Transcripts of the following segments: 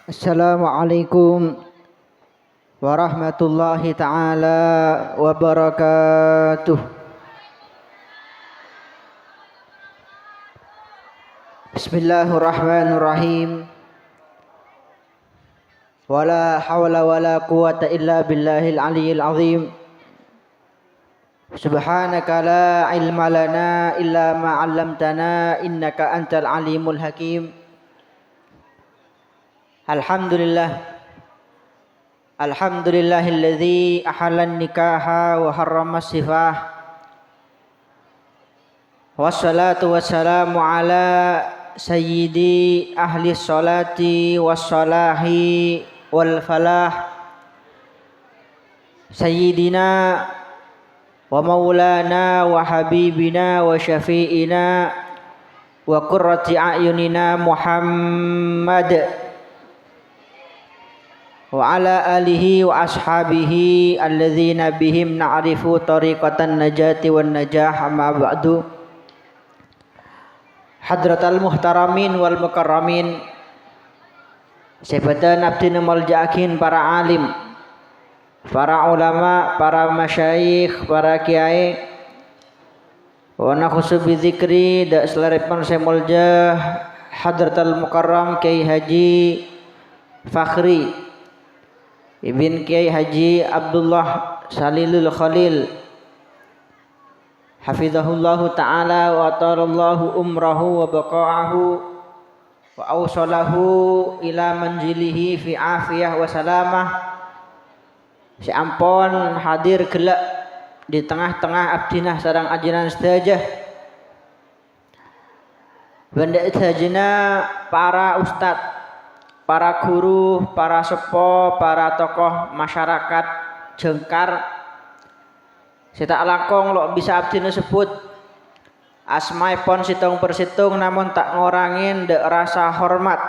Assalamualaikum warahmatullahi taala wabarakatuh. Bismillahirrahmanirrahim. Wala hawla wala quwata illa billahil aliyyil azim. Subhanaka la ilma lana illa ma 'allamtana innaka antal alimul hakim. Alhamdulillahilladzi ahallan nikaha wa harrama sifah. Wassalatu wassalamu ala sayyidi ahli sholati wassalahi wal falah. Sayyidina wa maulana wa habibina wa syafi'ina wa qurrati a'yunina Muhammad wa ala alihi wa ashabihi alladzina bihim na'rifu tariqatan najati wan najah, amma ba'du. Hadratal muhtaramin wal mukarramin, sebatan abdina malja'akin para alim, para ulama, para masyayikh, para kiai, wa nakhusu bi dzikri da selaripan semulja hadratal mukarram Kiai Haji Fakhri Ibn Kiai Haji Abdullah Salilul Khalil hafizahullahu ta'ala wa atarallahu umrahu wa baqa'ahu wa awsalahu ila manzilihi fi afiyah wa salamah. Si ampun hadir gelak di tengah-tengah abdinah sareng ajinan sedajah. Banda sedajana para ustadz, para guru, para sepo, para tokoh masyarakat Jengkar. Sita langkong lo bisa abdina sebut asmaipun situng persitung, namun tak ngorangin de rasa hormat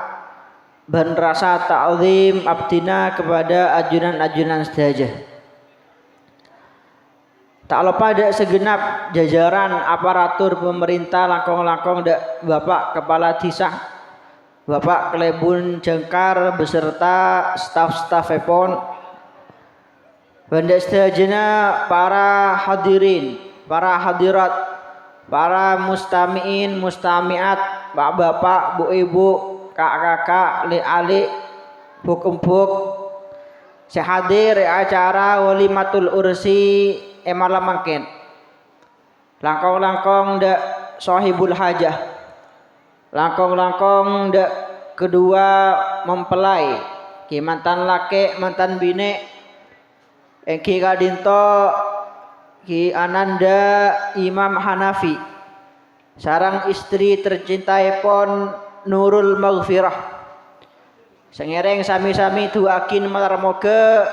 dan rasa ta'zim abdina kepada ajunan-ajunan sedajah. Tak lupa de segenap jajaran aparatur pemerintah langkong-langkong de Bapak Kepala Desa, Bapak Klebun Jengkar beserta staf-stafipun. Banda sedajana para hadirin, para hadirat, para mustami'in, mustami'at, bapak-bapak, bu-ibu, kak-kakak, li-ali, buk-empuk, sehadir acara walimatul ursi malam mangkin. Langkong-langkong de sahibul hajah, langkong-langkong de kedua mempelai, ki mantan laki, mantan bini, Ki Kadinto, Ki Ananda Imam Hanafi, sarang istri tercintaipun Nurul Maghfirah. Sengereng sami-sami duakin marmoga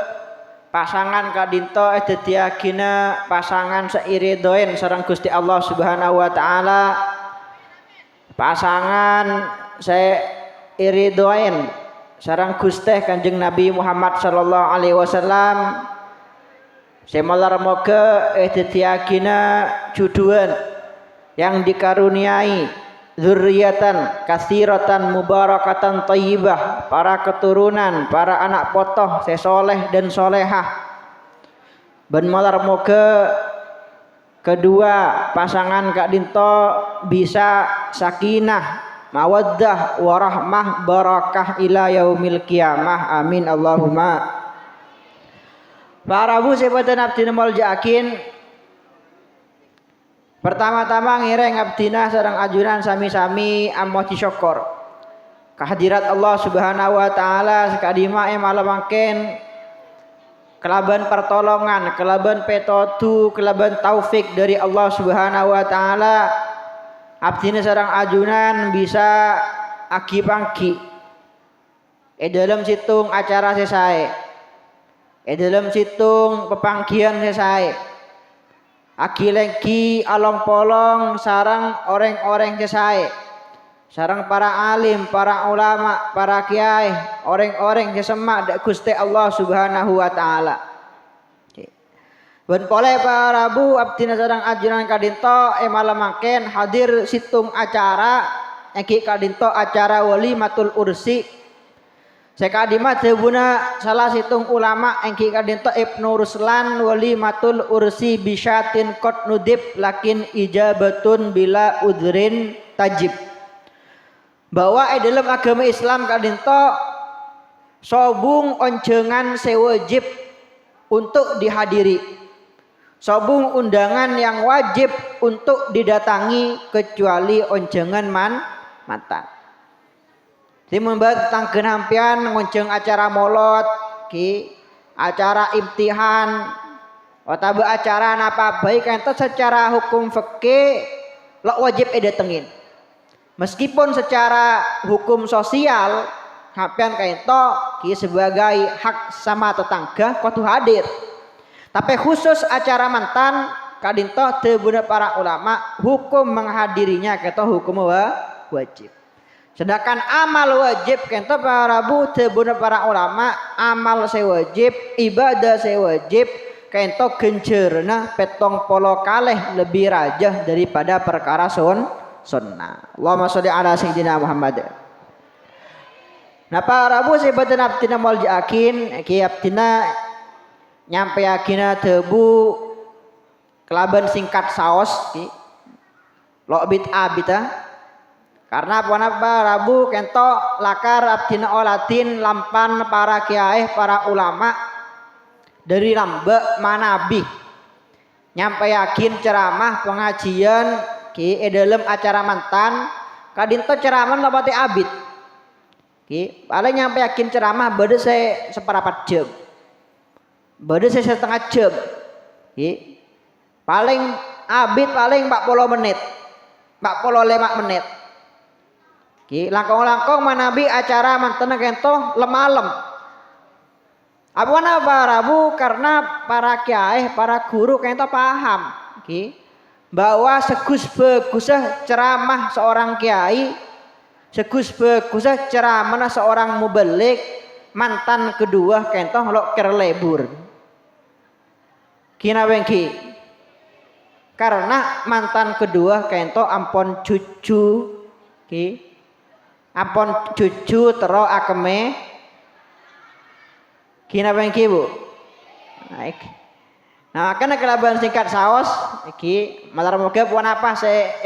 pasangan Kadinto dadi agina pasangan sairidoen sareng Gusti Allah Subhanahu wa taala. Pasangan sairidoen sareng Gusti Kanjeng Nabi Muhammad sallallahu alaihi wasallam. Semalar moga dadiagina juduan yang dikaruniai dzurriatan katsiratan mubarakatan thayyibah, para keturunan, para anak potoh sesoleh dan solehah. Ben malar moga kedua pasangan Kak Dinto bisa sakinah, mawaddah, warahmah, barakah ila yaumil qiyamah. Amin Allahumma. Para bu sebatan abdina malja'akin, pertama-tama ngireng abdina sareng ajunan sami-sami ammoh syukur kehadirat Allah Subhanahu wa taala sakadima malam mangken kelaban pertolongan, kelaban petodu, kelaban taufik dari Allah Subhanahu wa taala. Abdina sareng ajunan bisa agi panggi dalam situng acara sesae, dalam situng pepanggian selesai. Agi lagi along polong sarang orang-orang selesai. Sarang para alim, para ulama, para kiai, orang-orang sesemak dak Gusti Allah Subhanahu wa taala. Ben pole para bu abdina sareng ajunan Kadinto malam mangken hadir situng acara Eki Kadinto acara walimatul ursi Sekadima tebuna salah situng ulama engki kadinto Ibnu Ruslan walimatul ursi bisyatin qad nudib lakin ijabatun bila udrin tajib. Bahwa dalam agama Islam kadinto sobung oncengan sewajib untuk dihadiri. Sobung undangan yang wajib untuk didatangi kecuali oncengan mata. Ini membahas tentang kenampian ngonceng acara molot, acara imtihan, atau acara apa baik itu secara hukum fikih lo wajib datengin. Meskipun secara hukum sosial hampian kaito sebagai hak sama tetangga kudu hadir. Tapi khusus acara mantan kadinto tebuna para ulama hukum menghadirinya kaito hukum wajib. Sedangkan amal wajib kento para bu tebuna para ulama amal sewajib ibadah sewajib kento gencerna petong polo kalih lebih rajah daripada perkara sunnah. Allahumma sholli ala sayyidina Muhammad. Nah para bu sebatna abdina mal yakin ki abdina nyampe yakina tebu kelaban singkat saos ki lo bid'ah karena apa Rabu kento lakar abdina olatin lampan para kiai para ulama dari lambe manabi nyampe yakin ceramah pengajian ki dalam acara mantan kadinto ceramah lapati abid ki paling nyampe yakin ceramah bade saya seperapat jam bade saya setengah jam ki paling abid paling 40 menit 45 menit langkong-langkong manabi acara mantan kento lemalem. Apa Rabu karena para kiai, para guru kento paham, bahwa segus bagusah ceramah seorang kiai, segus bagusah ceramah seorang mubaligh mantan kedua kento lo kerlebur. Kina wengki. Karena mantan kedua kento ampon cucu, ampun cucu tero akeme kina bengki bu naik nah karena kelaban singkat saos iki malar moga puan apa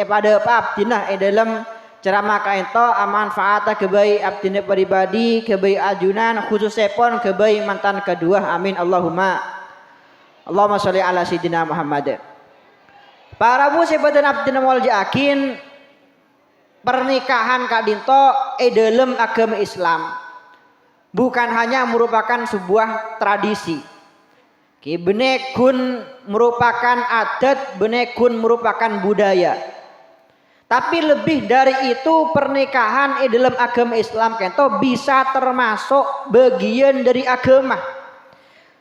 pada abdina dalam ceramah kaento manfaata kebaik abdina pribadi kebaik ajunan khususnya pun kebaik mantan kedua amin Allahumma sholli ala sayyidina Muhammad. Para bu sebatan abdina wal yakin pernikahan kadinto dalam agama Islam bukan hanya merupakan sebuah tradisi. Benekun merupakan adat, benekun merupakan budaya. Tapi lebih dari itu pernikahan dalam agama Islam kento bisa termasuk bagian dari agama.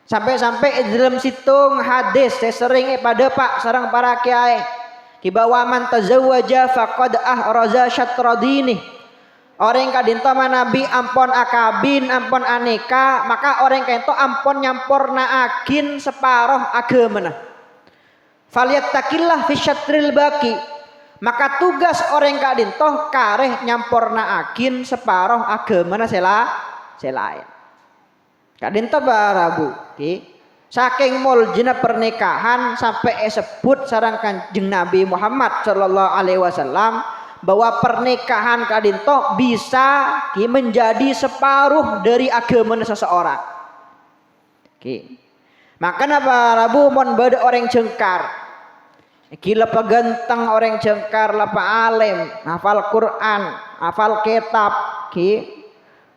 Sampai-sampai dalam situng hadis saya sering pada pak sareng para kiai kibawa man tazawwaja faqad ahraza syatradini. Orang kadinto manabi ampon akabin ampon aneka maka orang kento ampon nyampurna agin separoh agamana. Falyattaqillah fi syatril baqi. Maka tugas orang kadinto kareh nyampurna agin separoh agamana selain. Kadinto barabu saking muljina pernikahan sampai sebut sareng Kanjeng Nabi Muhammad sallallahu alaihi wasallam bahwa pernikahan kadinto bisa menjadi separuh dari agama seseorang. Makanya para Rabu mon bade orang jengkar. Lepa ganteng orang jengkar lepa alim, hafal Quran, hafal kitab,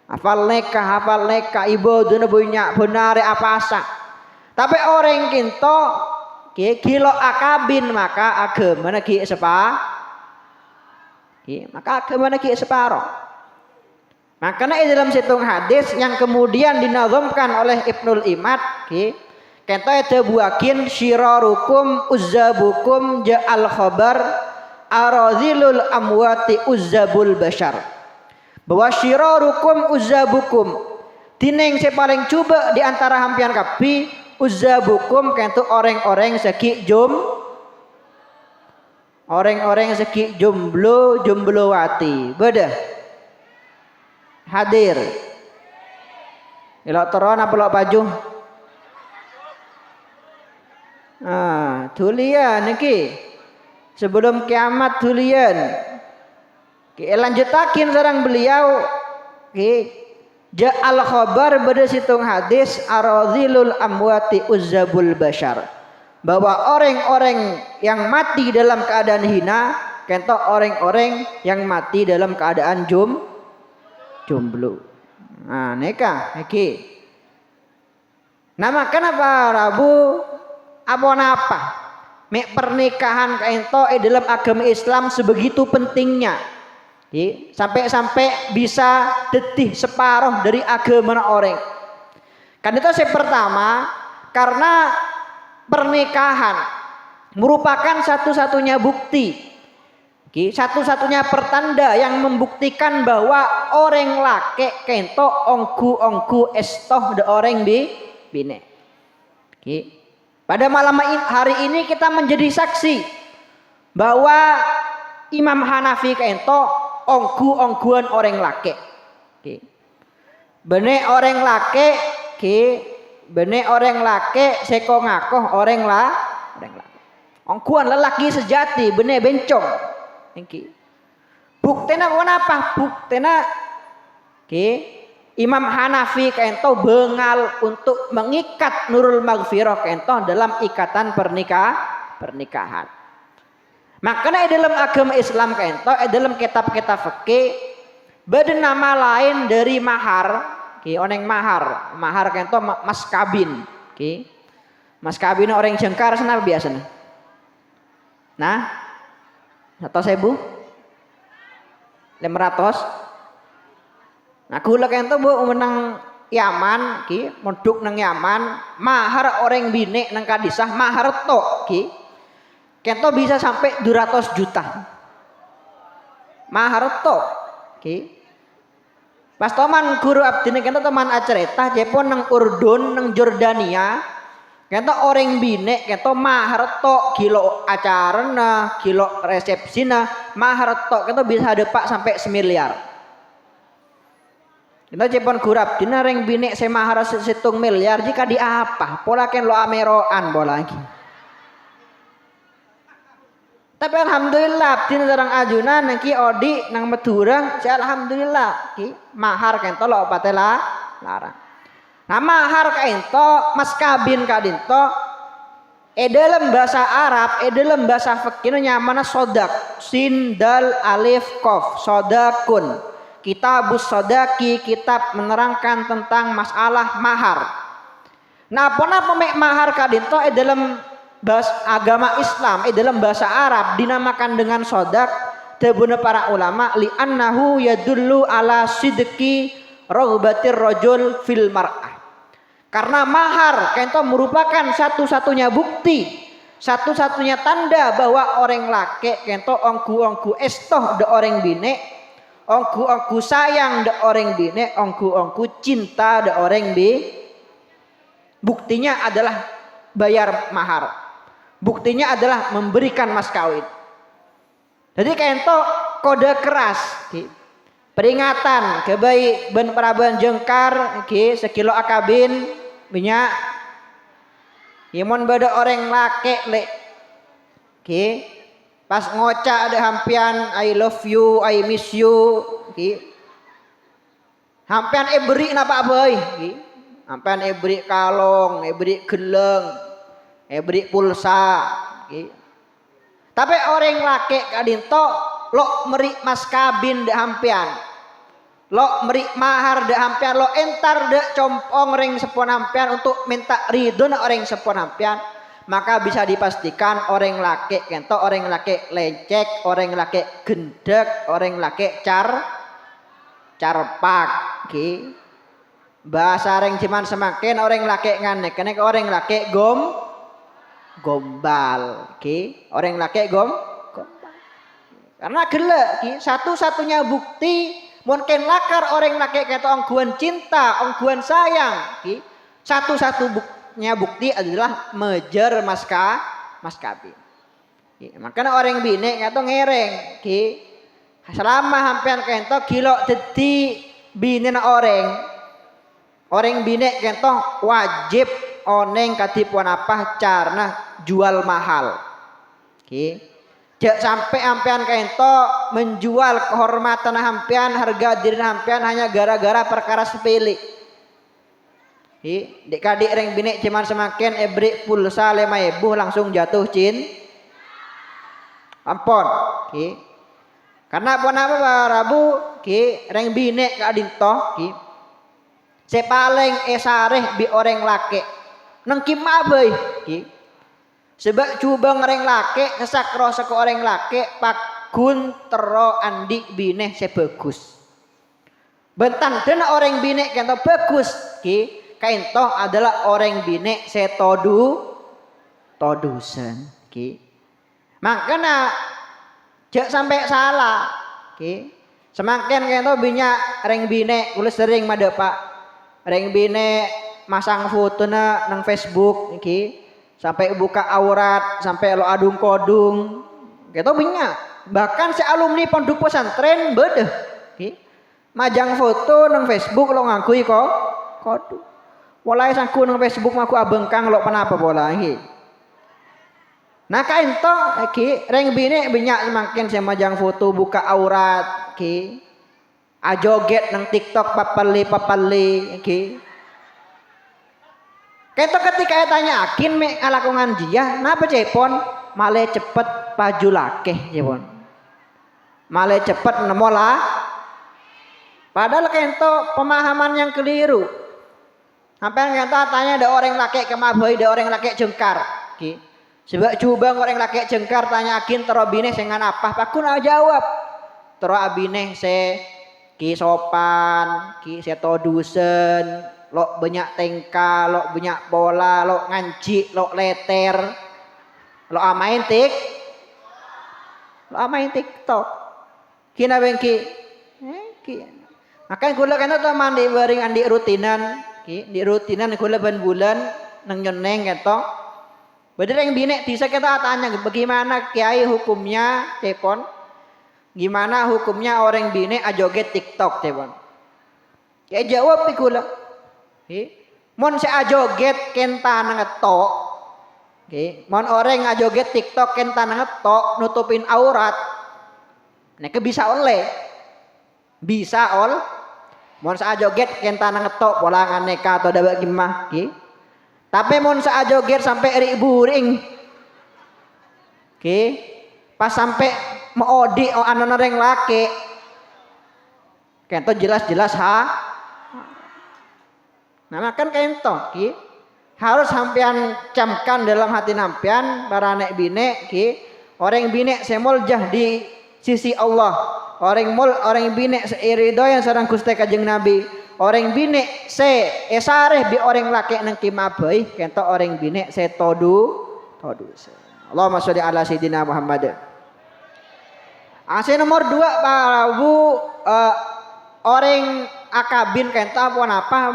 hafal neka ibadah punya benar apa asa. Tapi orang kinto kilo akabin maka agama ki maka agama ki separoh. Makanya dalam situng hadis yang kemudian dinazamkan oleh Ibnul Imad kento itu buakin syirarukum uzzabukum ja'al khabar arazilul amwati uzzabul bashar. Bahwa syirarukum uzzabukum tineng si paling coba di antara hampian kapi uzzabukum kento orang-orang seki orang-orang seki jomblowati beda hadir Ilok teron apa lok baju? Dulian niki. Sebelum kiamat dulian. Lanjutakin sareng beliau ja'al khabar pada situng hadis aradhilul amwati uzzabul bashar, bahwa orang-orang yang mati dalam keadaan hina kentok orang-orang yang mati dalam keadaan jomblo. Nah nikah iki nama kenapa Rabu apa mek pernikahan kaento dalam agama Islam sebegitu pentingnya. Sampai bisa detih separuh dari agama orang. Kan itu yang pertama, karena pernikahan merupakan satu-satunya bukti, satu-satunya pertanda yang membuktikan bahwa orang laki kento ongku estoh de orang bine. Pada malam hari ini kita menjadi saksi bahwa Imam Hanafi kento ongguan orang laki. Bene orang laki, bene orang laki seko ngakoh orang laki. Ongguan lelaki sejati, bene bencong. Buktena apa? Buktena Imam Hanafi kento bengal untuk mengikat Nurul Maghfirah kento dalam ikatan pernikahan. Makanya dalam agama Islam kento dalam kitab-kitab fikih beda nama lain dari mahar, oneng mahar kento mas kabin, mas kabin orang jengkar sana biasa. Nah, 100.000, 500. Nah, kula kento bu menang Yaman, moduk nang Yaman, mahar orang bine nang kadisah mahar tok, kento bisa sampai 200 juta. Mahar to. Pas teman guru abdine kento teman acerita jepon nang Urdun nang Jordania. Kento orang bine kento mahar to kilo acarana, kilo resepsina, mahar to kento bisa depak sampai 1 miliar. Kento jepon guru abdine reng bine se mahar 1 miliar jika di apa? Pola ken lo ameroan bola lagi. Tapi alhamdulillah abdina sareng ajunan nangki odi nang Madura, saya alhamdulillah mahar kento lo patela larang. Nah mahar kento mas kabin kadinto dalam bahasa Arab, dalam bahasa fikih nyamana sodak, sin dal alif kof, sodakun. Kitabus sodaki, kitab menerangkan tentang masalah mahar. Nah pona pemek mahar kadinto dalam bahasa agama Islam dalam bahasa Arab dinamakan dengan sodak tebuna para ulama li annahu yadullu ala sidqi raghbatir rajul fil mar'ah, karena mahar kento merupakan satu-satunya bukti, satu-satunya tanda bahwa orang laki kento ongku estoh de orang bine, ongku sayang de orang bine, ongku cinta de orang buktinya adalah bayar mahar. Buktinya adalah memberikan mas kawin. Jadi kento kode keras, peringatan kebaik ben Praban jengkar, sekilo akabin minyak. Yemon beda orang laki pas ngoca ada hampian I love you, I miss you, hampian beri napa boy, hampian beri kalong, beri geleng. Beri pulsa, tapi orang laki kadinto lo meri mas kabin de hampian, lo meri mahar de hampian, lo entar de compong ring sepon hampian untuk minta ridho na orang sepon hampian, maka bisa dipastikan orang laki kento orang laki lecek, orang laki gendek, orang laki carpak, bahasa ring cuman semakin orang laki nganek, kenek orang laki gombal, orang laki gombal. Karena gelek, satu-satunya bukti mungkin lakar orang laki kata ongguan cinta, ongguan sayang, satu-satunya bukti adalah mejer mas kabin. Makanya orang bine kata ngereng, selama hampian kento kilo deti bine na orang, Orang bine kento wajib oneng katipuan apa carana jual mahal. Oke. Jak sampai ampean kento menjual kehormatan hampian, harga diri hampian hanya gara-gara perkara sepele. Dek kadik reng bine cuman semakin ebrik pulsa 5.000 langsung jatuh ampon. Oke. Karena apa Rabu ki reng bine ka dinto ki. Sepaling esareh bi orang laki. Nang kimabay ki. Sebab coba ngereng laki ngesakro ke orang laki pakun tero andi bine sebagus. Bentan dena orang bine kento bagus ki kaento adalah orang bine todusen ki. Makanya jak sampai salah ki. Semakin kento binya reng bine kula sering made Pak. Reng bine masang fotona nang Facebook ki. Sampai buka aurat, sampai lo adung kodung, gitu banyak. Bahkan si alumni pondok pesantren bedeh, majang foto nang Facebook lo ngakui kok, kodung. Mulai sangku nang Facebook aku abengkang lo kenapa bola ini. Nah kain to, reng bine banyak semakin si majang foto buka aurat, ajoget nang TikTok papali, Keto ketika tanya akin me alakungan dia, napa cepon male cepet paju lakeh cepon. Male cepet nemu lah. Padahal kento pemahaman yang keliru. Sampai kento tanya ada orang laki kemabai, ada orang laki jengkar. Sebab coba orang laki jengkar tanya akin tero bine dengan apa? Pakun jawab. Tero abine se ki sopan, ki se todusen. Lo banyak tengka, lo banyak bola, lo ngaji, lo leter, lo amain TikTok. Kina bengki, Makanya gula kena tuh mandi bareng andi rutinan, di rutinan gula bulan nang nyoneng gitu. Bener yang bine bisa kita tanya bagaimana kiai hukumnya cepon, gimana hukumnya orang bine ajoget TikTok cepon. Kiai jawab gula. Mon si ajoget kenta ngetok, mon orang ajoget TikTok kenta ngetok nutupin aurat, neke bisa mon si ajoget kenta ngetok polangan neka atau dapat gimah, tapi mon si ajoget sampai riburing, pas sampai meodi anon orang laki, kento jelas-jelas Nah makan kento harus sampean camkan dalam hati nampian para anak bine orang bine semol jah di sisi Allah orang bine seirido yang sarang Gusti Kanjeng Nabi orang bine se esareh bi orang laki nang kimabai kento orang bine se todu Allahumma sholli ala sayidina Muhammad. Asal nomor 2 Pak Bu orang akabin kenta apa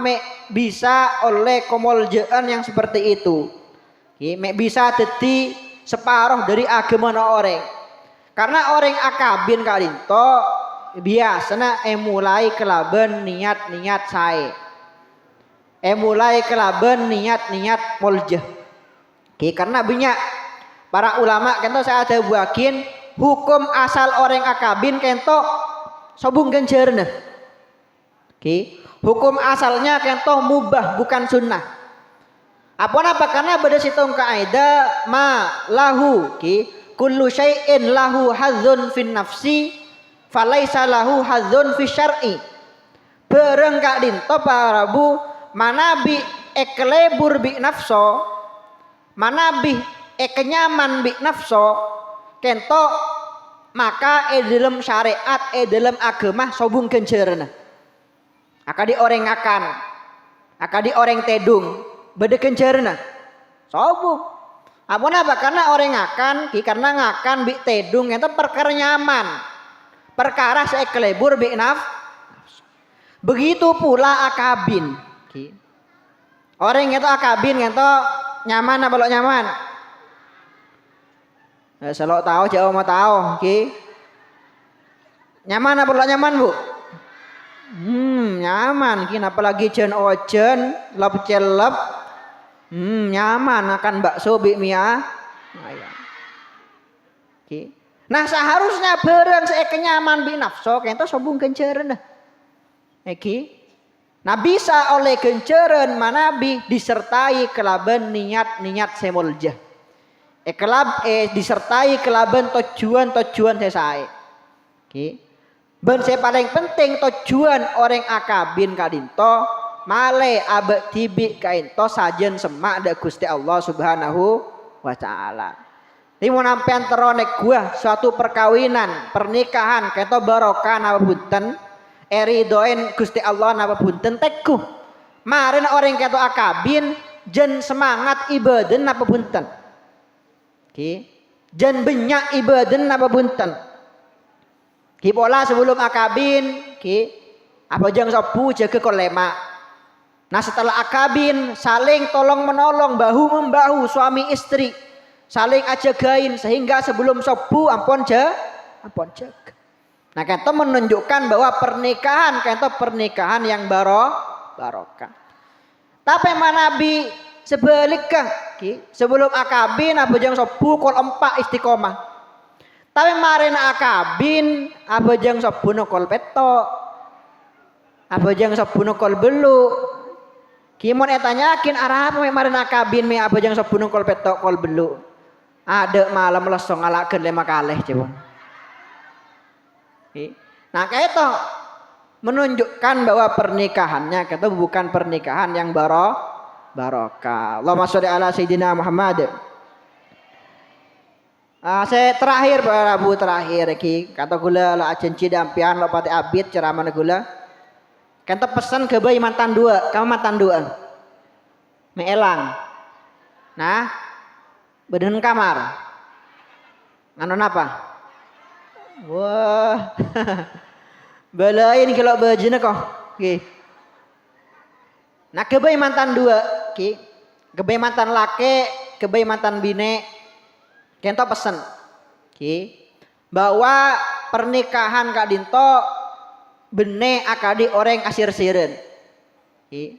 bisa oleh komoljaan yang seperti itu. Bisa jadi separuh dari agama orang. Karena orang akabin kalinto biasanya mulai kelaban niat-niat saya. Mulai kelaban niat-niat moljah. Karena banyak para ulama kento saya ada buakin hukum asal orang akabin kento sobung genjerna. Hukum asalnya kento mubah bukan sunnah. Apa karena beda situng kaidah ma lahu kullu syai'in lahu hadzun fin nafsi falaisa lahu hadzun fi syar'i. Bareng kak dinto parabu manabi eklebur bi nafso manabi ekenyaman bi nafso kento maka dalam syariat dalam agama sobung genjerna. Akadi orang akan, akadi orang tedung, beda kencerna, sobung. Apa karena orang akan, karena ngakan bi tedung itu perkara nyaman, perkara sekelebur bi Begitu pula akabin. Orang itu akabin itu nyaman apa lo nyaman? Selalu tahu jauh mau tahu, Nyaman apa lo nyaman Bu? Nyaman kin apalagi jen ojen lep celep. Nyaman akan bakso bik mia ayam. Ki. Nah seharusnya bareng saya kenyaman bi nafsu kento sobung kenceren dah. Eki. Nah bisa oleh kenceren manabi disertai kelaban niat semuljah. Disertai kelaban tujuan sesae. Ki. Ben saya paling penting tujuan orang akabin kadinto male abek tibi kainto sajen semak da Gusti Allah Subhanahu wa taala. Ini mau nampian teronek gua suatu perkawinan, pernikahan kaito barokah napa punten, eridoen Gusti Allah napa punten teguh. Maren orang kaito akabin jen semangat ibaden napa punten. Ki, jen benyak ibaden napa punten. Ki pola sebelum akabin, ki apa jang sapu jaga kolema. Nah setelah akabin saling tolong menolong bahu membahu suami istri saling ajagain sehingga sebelum sapu ampun jaga. Nah kento menunjukkan bahwa pernikahan yang barokah. Tapi manabi sebaliknya, ki sebelum akabin apa jang sapu kol empat istiqomah. Tapi marin akabin apa jang sapuno kol peto. Apa jang sapuno kol belu. Kimon etanyakin arah apa marin akabin me apa jang sapuno kol peto kol belu. Ada malam lesong ngalakeun 5 kalih coba. Nah kayak itu menunjukkan bahwa pernikahannya itu bukan pernikahan yang barokah. Allahumma sholli ala sayyidina Muhammad. Saya terakhir Rabu terakhir ki kata gula la acenci dampian lo pati abid ceramah gula kata pesan ke bayi mantan dua kamu mantan dua meelang nah beden kamar anu apa wah belain kalau bajina kok ki nah ke bayi mantan dua ki ke bayi mantan laki ke bayi mantan bine kento pesen ki bahwa pernikahan Kak Dinto bene akadi orang asir siren ki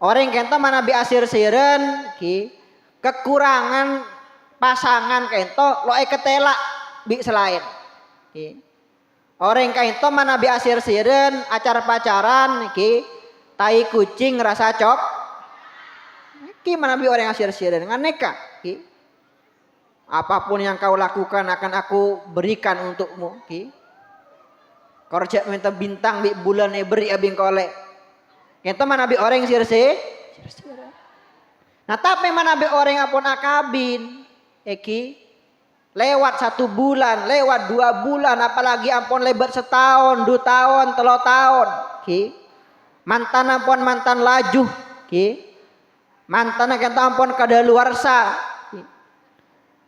orang kento mana bi asir siren ki kekurangan pasangan kento lo ketela bi selain ki orang kento mana bi asir siren acara pacaran ki tai kucing rasa cok ki mana bi orang asir siren nganeka ki apapun yang kau lakukan akan aku berikan untukmu ki korjak minta bintang di bulan beri abing kole kita mana bi orang sirse nah tapi mana bi orang apun akabin eki lewat 1 bulan lewat 2 bulan apalagi ampun lebat setahun 2 tahun 3 tahun ki mantan ampun mantan laju ki mantan kita ampun kadaluarsa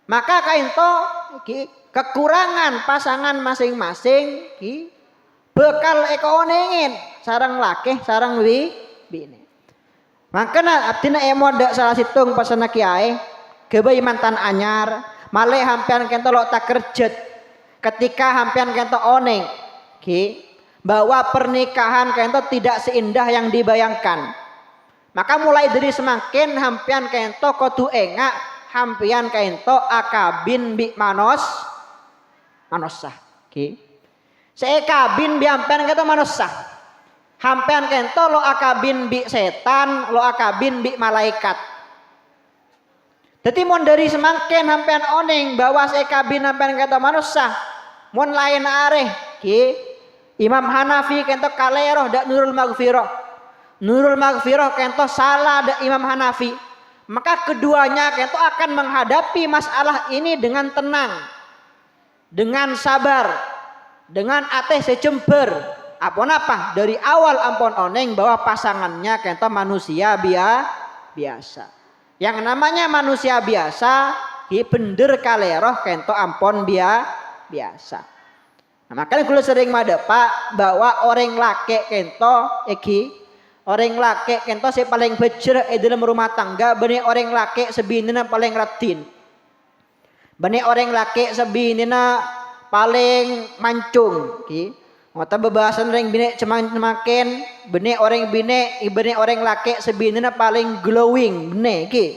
maka kainto kekurangan pasangan masing-masing ki bekal ekonengin sarang laki sarang bini. Makanya abdina emoda salah situng pasana kiai kebayi mantan anyar malih hampian kento lo tak kerjet ketika hampian kento oneng ki bahwa pernikahan kento tidak seindah yang dibayangkan. Maka mulai dari semakin hampian kento kodu engak hampian kainto akabin bi manosah ki seekabin bi hampian kainto manosah hampian kainto lo akabin bi setan lo akabin bi malaikat jadi mon dari semakin hampian oneng bahwa seekabin hampian kainto manosah mon lain areh ki Imam Hanafi kainto kaleroh dak Nurul Maghfirah kainto salah dak Imam Hanafi maka keduanya itu akan menghadapi masalah ini dengan tenang, dengan sabar, dengan ateh secember. Apa dari awal ampun oneng bahwa pasangannya itu manusia biasa. Yang namanya manusia biasa, bener kaleroh kento ampun biasa. Nah, makanya gue sering madepa bahwa orang laki kento orang laki kento saya paling becer dalam rumah tangga benih orang laki sebinina paling ratin benih orang laki sebinina paling mancung ki Mata bebahasan orang bine semakin bene orang laki sebenarnya paling glowing bene ki.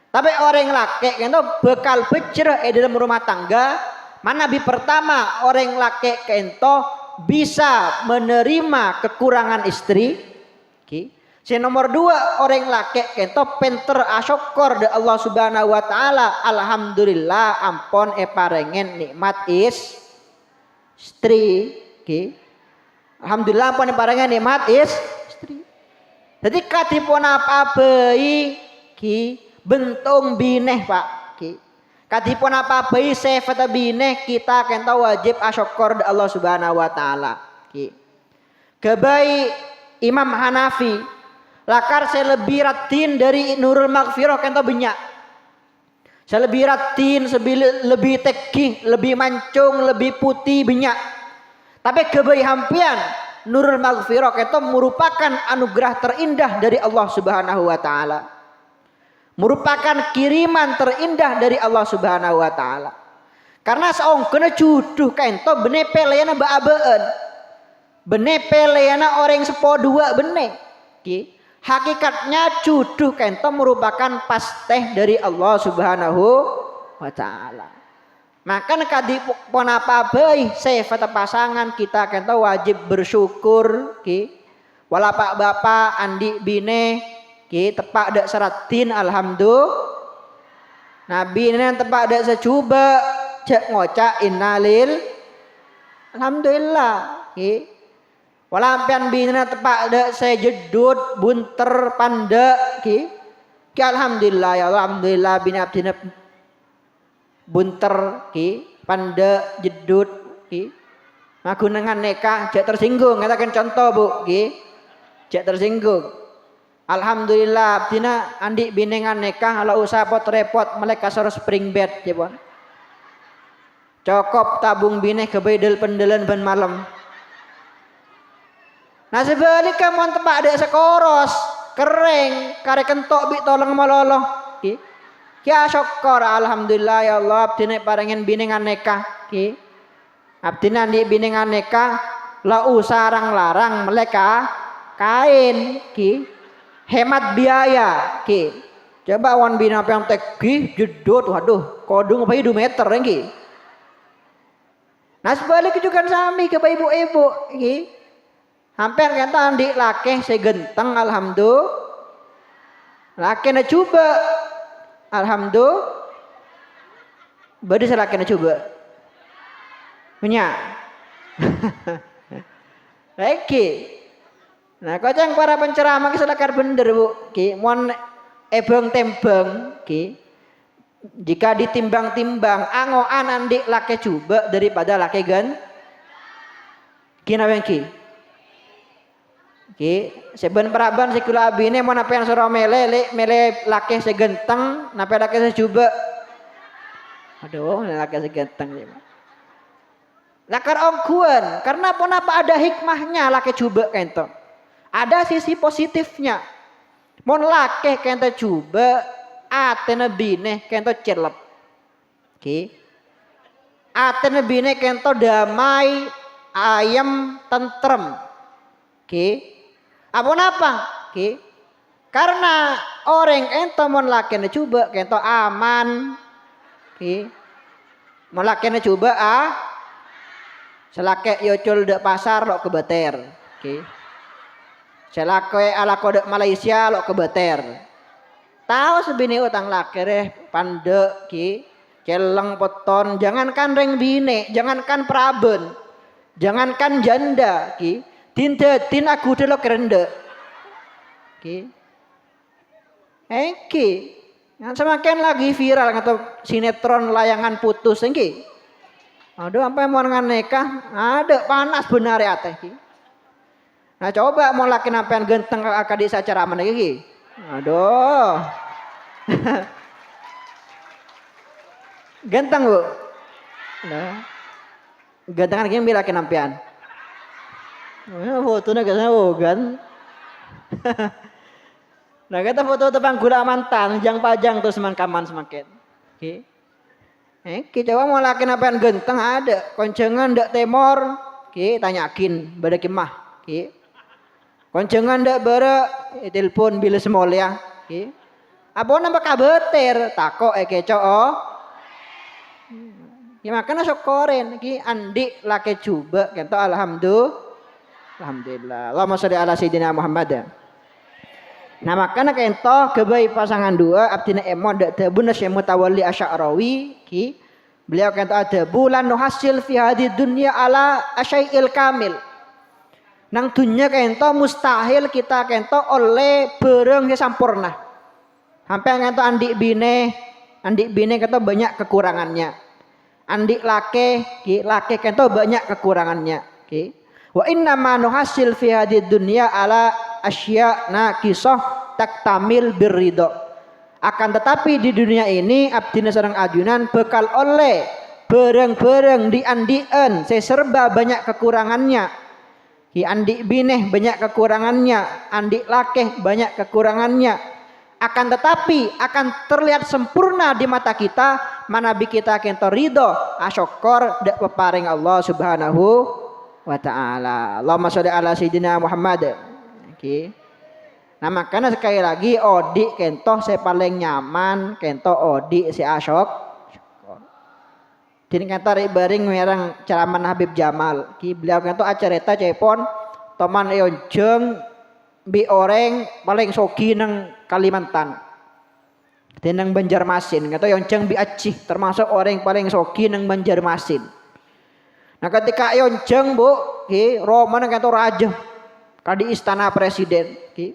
Tapi orang laki kento bekal becer dalam rumah tangga. Mana Nabi pertama orang laki kento bisa menerima kekurangan istri. Ki. Si nomor 2 orang laki kento pinter asyukur de Allah Subhanahu wa taala. Alhamdulillah ampon parengen nikmat istri. Ki. Alhamdulillah ampon parengen nikmat istri. Jadi katipun apa bayi ki bentung bineh Pak ki. Katipun apa bayi sifat bineh kita kento wajib asyukur de Allah Subhanahu wa taala ki. Kebai Imam Hanafi lakar saya lebih ratin dari Nurul Maghfirah kento banyak. Saya lebih ratin, lebih tegih, lebih mancung, lebih putih banyak. Tapi kebai hampian Nurul Maghfirah kento merupakan anugerah terindah dari Allah Subhanahu wa taala. Merupakan kiriman terindah dari Allah Subhanahu wa taala. Karena saong kena juduh kento bene peleana baabeun. Bene peleana orang sepodua bene. Ki. Hakikatnya juduh kento merupakan pasteh dari Allah Subhanahu wa taala. Maka kadipun apa bae sifat pasangan kita kento wajib bersyukur ki. Wala pak bapak andi bine ki tepak dak seratin alhamdulillah. Nabi ini tepak dak secuba cek ngoca innalil alhamdulillah ki. Walampian bina tepak dak saya jedut bunter panda ki. Ki alhamdulillah ya alhamdulillah bina abdina bunter ki panda jedut ki. Magunangan nikah cek tersinggung katakan contoh Bu ki. Cek tersinggung. Alhamdulillah abdina andi binengan nikah kalau usah repot mereka suruh spring bed ya cokop tabung bineh kebaidel pendelan ban malam. Nah sebaliknya mau tempat ada sekoros kering kare kentok bi tolong maloloh ki. Ki syukur alhamdulillah ya Allah abdina parengen binengan nikah ki. Abdina andi binengan nikah la usah larang mereka kain ki. Hemat biaya ki. Coba wan bina yang tegih jedot waduh kodung apa 2 meter ki. Nah sebaliknya juga sami ke ibu-ibu ki. Hampir kata andi laki segenteng alhamdulillah. Laki na coba alhamdulillah. Badi selaki na coba. Punya. Lagi. Nah, kocang para penceramah ki selakar bener Bu. Ki mon ebeng tembang ki. Jika ditimbang-timbang angoan andi laki coba daripada laki gen. Kina ki. Ki seben peraban sikula abine mau napean sura mele laki segenteng nape laki secoba. Aduh laki segenteng ya. Lakar ongkuan karena pun apa ada hikmahnya laki coba kento. Ada sisi positifnya. Mon laki kento coba atene bine kento celep. Ki. Atene bine kento damai ayam tentrem. Ki. Apa? Ki. Karena orang ento mon lakene coba kento aman. Ki. Mon lakene coba selake yocul dek pasar lo kebater. Ki. Selake ala kode Malaysia lo kebater. Tahu sebini utang lakere pande ki. Celeng poton jangankan reng bine, jangankan praben. Jangankan janda ki. Tin aku dulu kerende. Ki. Ki. Yang semakin lagi viral atau sinetron layangan putus ki. Aduh sampai mau nikah ada panas benar ya teh ki. Nah coba mau laki nampian genteng kakak di acara mana ki. Aduh. Genteng Bu. Nah. Gentengan ki bila laki nampian. Foto na kasi kan. Nah kita foto tepang gula mantan, jang pajang terus mangkaman semakin. Oke. Kita mau laki napean genteng ada, koncengan ndak temor, ki tanyakin bade kemah ki. Koncengan ndak bare telepon bila semolia ki. Apa nambah kabeter takok keco ya makanya syukurin ki andi lake coba kento alhamdulillah. Allahumma sholli ala sayyidina Muhammad. Nah makanya kento kebai pasangan dua abdina emon dak tabuna Syekh Mutawalli Asy'arawi ki beliau kento ada bulan nuhasil fi hadid dunya ala asyai'il kamil. Nang dunya kento mustahil kita kento oleh bareng yang sampurna. Sampai kento andik bine kento banyak kekurangannya. Andik lake kento banyak kekurangannya. Okay. Wa inna ma nuhasil fi hadid dunya ala asya naqisah taktamil birridho. Akan tetapi di dunia ini abdina sareng ajunan bekal oleh bareng-bareng diandien seserba banyak kekurangannya. Ki andik bineh banyak kekurangannya, andik lakeh banyak kekurangannya. Akan tetapi akan terlihat sempurna di mata kita manabi kita kento ridho asyukur dak peparing Allah Subhanahu wa taala. Allahumma sholli ala sayyidina Muhammad. Okay. Nah makanya sekali lagi odi kento saya paling nyaman kento odi si asyok. Dini kata baring merang ceramah Habib Jamal. Ki beliau kento acareta cepon toman eonjeng bi orang paling sogi nang Kalimantan. Tenang Banjarmasin kata eonjeng bi Aceh termasuk orang paling sogi nang Banjarmasin. Nah ketika eonjeng bu ki Roman kento raja kadi istana presiden ki.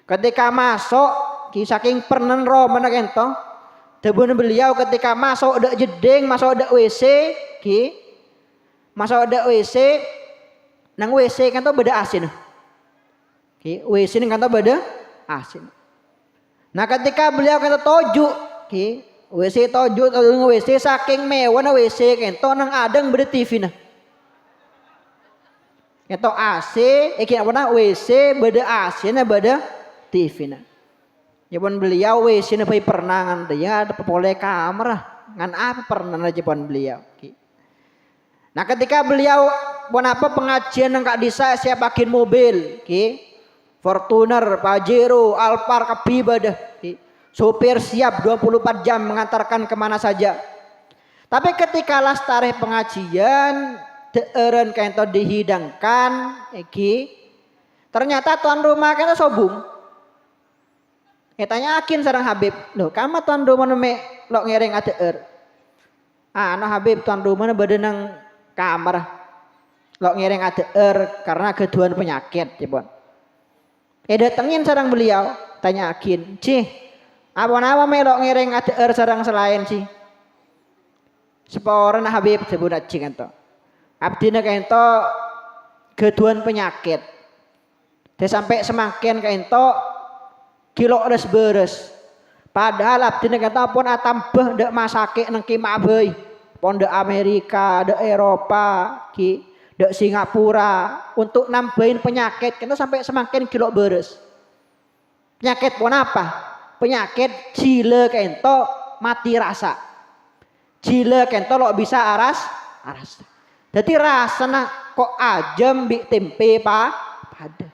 Ketika masuk ki saking pernen Roman kento debun beliau ketika masuk dak jeding masuk dak WC ki masuk dak WC nang WC kento beda asin. Ki WC ning kento beda asin. Nah ketika beliau kento toju ki WC toju WC saking mewah na WC kento nang adeng beda TV nah. Kento AC iki apa na WC beda asin na beda TV na. Jepon beliau WC na pernah ngan dia ada pole kamera ngan apa pernah na jepon beliau ki. Nah ketika beliau pun apa pengajian nang kak disa siap pakin mobil ki. Fortuner, Pajero, Alphard kebibadah. Sopir siap 24 jam mengantarkan kemana saja. Tapi ketika lastareh pengajian, deeren kento dihidangkan, ternyata tuan rumah kento sobung. Tanya akin sarang Habib, loh kamu tuan rumah neme lo ngereng adeer. No Habib tuan rumah badanang kamar, lo ngereng adeer karena keduaan penyakit, cipon. Datengin sarang beliau tanya akin cih apa-apa melok ngereng ada sarang selain sih seporan Habib sebut cih kanto abdina kanto keduan penyakit dia sampai semakin kanto kilo les beres padahal abdina kanto pun tambah dek masake nang kimabei pon dek Amerika dek Eropa ki dek Singapura untuk nambahin penyakit kita sampai semakin kilo beres. Penyakit pun apa? Penyakit cile kento mati rasa. Cile kento lo bisa aras. Jadi rasanya kok ajem bi tempe pada.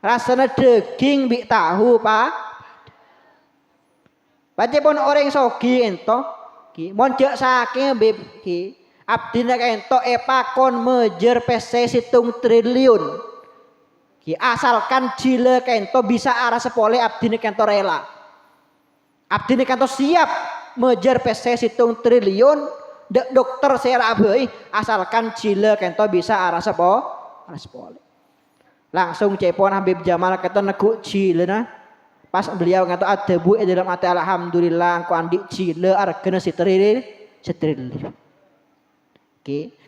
Rasanya daging bi tahu pada. Baca pun orang sogi ento ki monjak saking bi ki abdina kento epakon mejer PC situng triliun. Ki asalkan jile kento bisa arah sepole abdina kento rela. Abdina kento siap mejer PC situng triliun dokter saya abai asalkan jile kento bisa arah sepole. Langsung cepon Habib Jamal kento neguk jile na. Pas beliau kento ada bu dalam hati alhamdulillah ko andik jile argana triliun.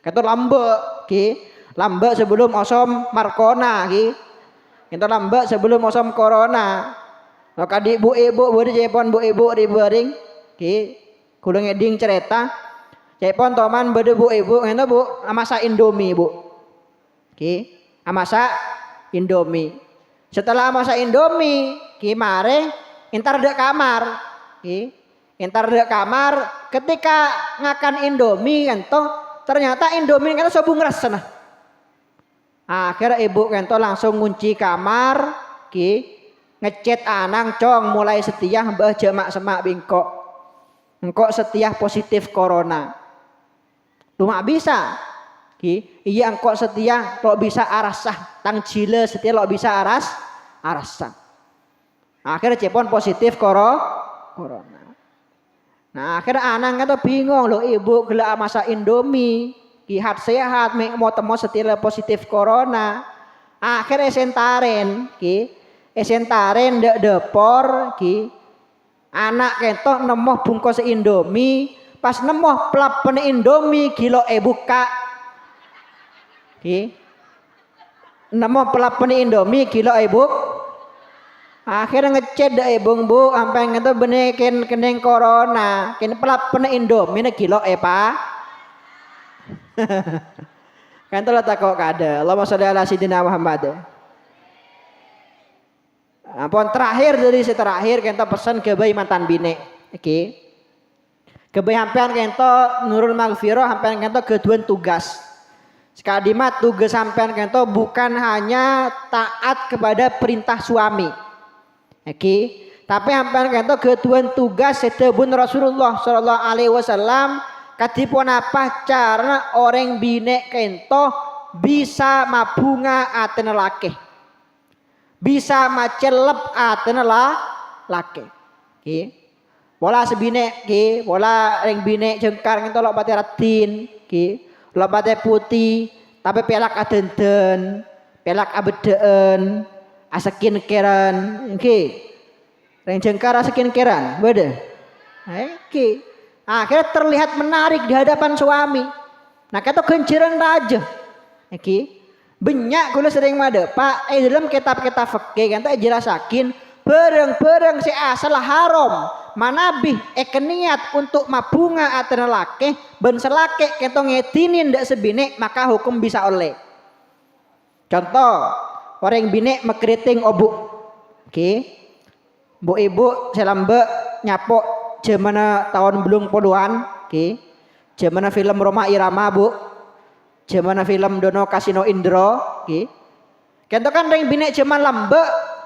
Kata lambe sebelum osom Markona kita lambe sebelum osom corona maka di bu ibu boleh cepon bu ibu ribaring kudu ngeding cerita cepon toman bede bu ibu ngene bu amasa Indomie bu amasa Indomie setelah amasa Indomie mare entar dek kamar ketika ngakan Indomie ento ternyata Indomie kan sobung resena. Akhirnya ibu kento langsung ngunci kamar, ngecet anang cong mulai setia mbah jamak semak bingkok. Engkok setia positif corona. Cuma bisa. Iya engkok setia lo bisa arasah tang cile setia lo bisa arasah. Akhirnya cepon positif corona. Nah akhirnya anang kento bingung lo ibu gelak masak Indomie. Kihat sehat mau temu setia positif corona. Akhirnya esentaren dek depor anak kentok nemoh bungkus Indomie pas nemoh pelapen Indomie kilo buka nemoh pelapen Indomie kilo buk akhirnya ngecet dek bu sampai kentok bener keneng corona kene pelapen Indomie kilo pa kan telah takok kada Allahumma sholli ala sayyidina Muhammad. Ampun terakhir dari terakhir kento pesan ke bayi mantan bine. Ke bayi hampean kento nurul maghfirah hampean kento keduan tugas. Sekadimat tugas hampean kento bukan hanya taat kepada perintah suami. Tapi hampean kento keduan tugas setebun Rasulullah sallallahu alaihi wasallam katipun apa cara orang bine kento bisa mabunga atena laki. Bisa macelep atena laki. Bola sebine bola ring bine jengkar kento lok pati ratin lok pati putih tapi pelak adenden pelak abedeen asakin keran ring jengkar asakin keran beda akhirnya terlihat menarik di hadapan suami. Nah kata kenciran raja. Banyak kula sering mada Pak dalam kitab-kitab fikih kan tak jelasakin bareng-bareng si asal haram manabih niat untuk mabunga atena laki ben selake kento ngetinin ndak sebine maka hukum bisa oleh. Contoh orang bine mekriting obuk. Bu ibu selambe nyapok zamana tahun belum puluhan zamana film Roma Irama bu zamana film Dono Kasino Indro kento kan orang bine zaman lambe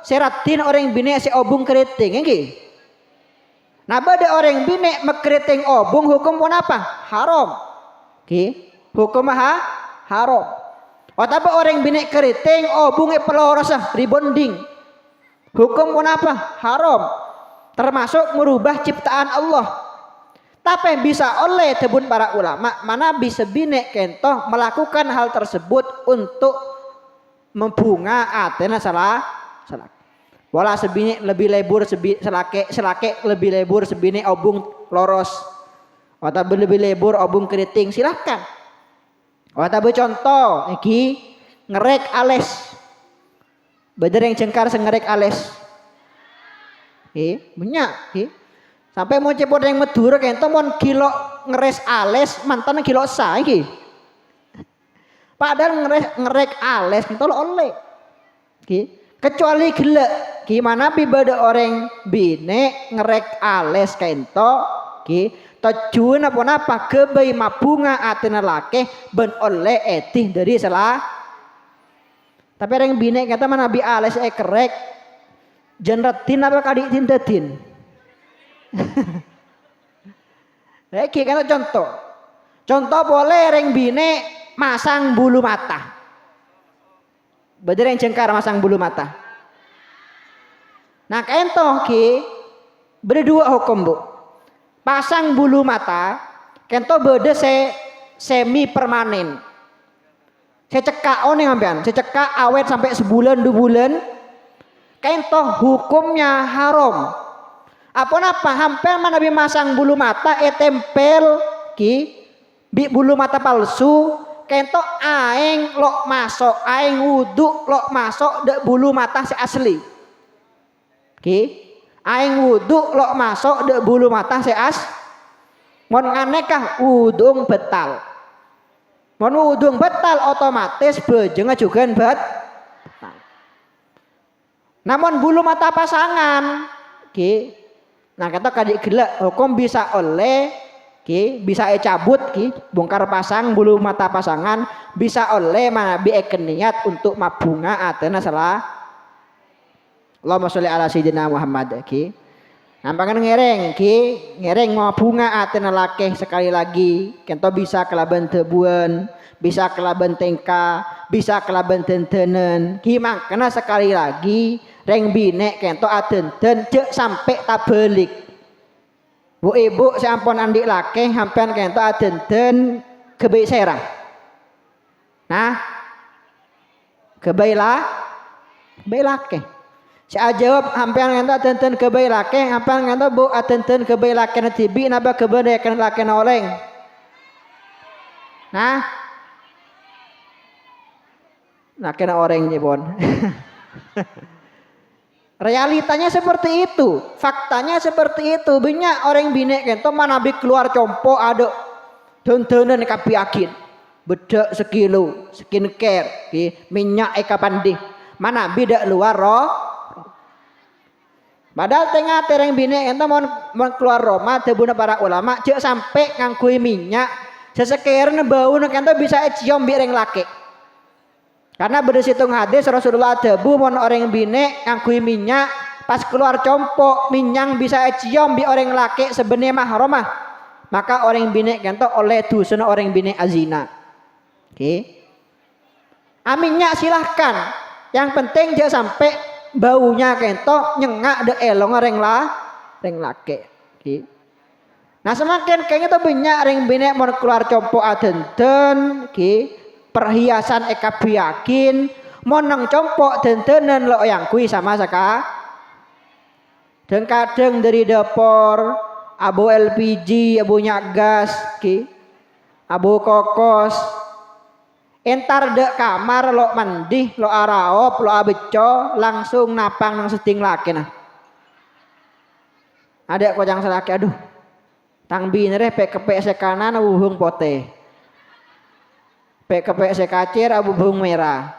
seratin orang bine si obung keriting nah bada orang bine mekeriting obung hukum pun apa haram hukum haram tapi orang bine keriting obung pelorosah rebonding hukum pun apa haram termasuk merubah ciptaan Allah. Tapi bisa oleh tebun para ulama mana bisa bine kento melakukan hal tersebut untuk membunga atena salah. Bola sebine lebih lebur selake lebih lebur sebine obung loros. Atau lebih lebur obung keriting silahkan. Atau contoh ngerek ales. Bener yang jengkar sengerek ales. Banyak sampai mau cepot yang Madura kento mon kilo ngeres ales mantan kilo saiki padahal ngerek ales kento lo oleh kecuali gila gimana bibada orang bine ngerek ales kento tujuan apa kebai mabunga atena lake ben oleh etih dari salah tapi orang bine kata mana bi ales kerek jenretin apa kadi tindatin kan contoh boleh reng bine masang bulu mata bener yang jengkar masang bulu mata nah kento berdua hukum bu pasang bulu mata kento beda semi permanen saya cekak nih ngambian saya cekak awet sampai sebulan 2 bulan kento hukumnya haram. Apa hampir mana bi masang bulu mata tempel bi bulu mata palsu kento aing lo masuk aing wudu lo masuk dek bulu mata si asli. Aing wudu lo masuk dek bulu mata si mon nganekah wudung betal. Mon wudung betal otomatis bejenga juga namun bulu mata pasangan nah kata kadik gelak hukum bisa oleh bisa cabut bongkar pasang bulu mata pasangan, bisa oleh manabi niat untuk mabunga atena salah. Allahumma sholli ala sayyidina Muhammad nampangan ngereng mau bunga atena lakeh sekali lagi kento bisa kelaban tebuan, bisa kelaban tengka, bisa kelaban tentenen mangkena sekali lagi reng bine kento atenten cek sampai tabelik bu ibu sampun andi lakeh hampian kento atenten kebaik serang nah kebaiklah baik lakeh saya jawab hampian nganta tenten kebaik lake hampian nganta bu atenten kebaik lake na tibi naba kebaik lake na oleng nah lake na oreng jebon realitanya seperti itu, faktanya seperti itu. Banyak orang binek kento manabi keluar compo ada tenten kapiakin bedak sekilo skincare minyak kapandih mana bidak luar roh. Padahal tengah tereng bine enta mau keluar Roma tebuna para ulama cek sampai ngangkui minyak sesekeren bau enta bisa cium bireng laki. Karena berdasitung hadis Rasulullah tebu mon orang bine ngangkui minyak pas keluar compok minyak bisa cium bi orang laki sebenarnya mahramah. Maka orang bine enta oleh dusun orang bine azina. Aminnya silahkan. Yang penting jangan sampai baunya kento nyengak de elong reng lake. Nah semakin kayaknya tuh banyak reng bine mau keluar compo adenten perhiasan ekabiakin mau nang compo dentenen lo yang kui sama saka dan kadang dari dapur abu LPG abu gas abu kokos entar dek kamar lo mandi lo araop lo abeco langsung napang nang seting laki nah ada kocang selaki aduh tang binere PKP sekanan wuhung pote PKP sekacir abu buhung merah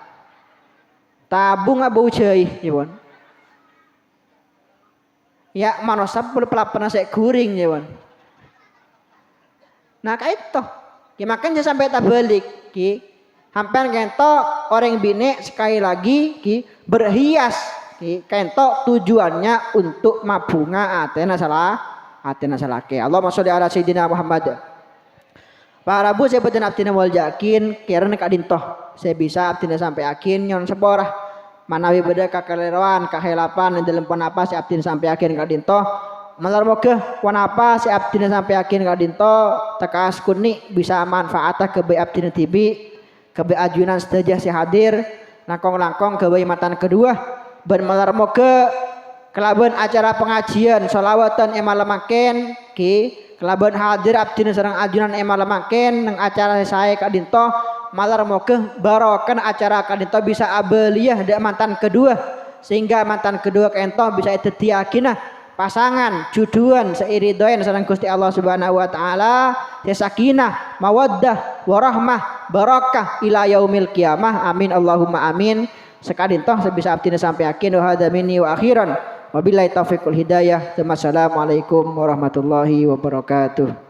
tabung abu cai yewon ya manosab pelapana sek guring yewon nah kayak itu ya makanya sampai tabalik hampir kento orang bine sekali lagi berhias kento tujuannya untuk mabunga atena salah ke Allahumma sholli ala sayyidina Muhammad. Para bu saya betul abdina wal yakin kirana kadintoh saya bisa abdina sampai akin nyon seborah manawi beda kakeleroan kahelapan dalam apa saya abdina sampai akin kadintoh malar moga apa saya abdina sampai akin kadintoh tekas kuni bisa manfaatah ke abdina tibi kebe ajunan sedaja si hadir langkong-langkong kebe matan kedua bermalar moga kelaban acara pengajian sholawatan emalamaken kelaban hadir abdina sareng ajunan emalamaken nang acara saya kadinto malar moga barokan acara kadinto bisa abeliyah dak mantan kedua sehingga mantan kedua kento bisa itetiakinah pasangan juduan seiridoyan sareng Gusti Allah Subhanahu wa taala sakinah mawaddah warahmah barakah ila yaumil qiyamah amin Allahumma amin sekadin toh sebisa abdina sampai akhir wa hadza minni wa akhiran wabillahi taufiqul hidayah. Assalamualaikum warahmatullahi wabarakatuh.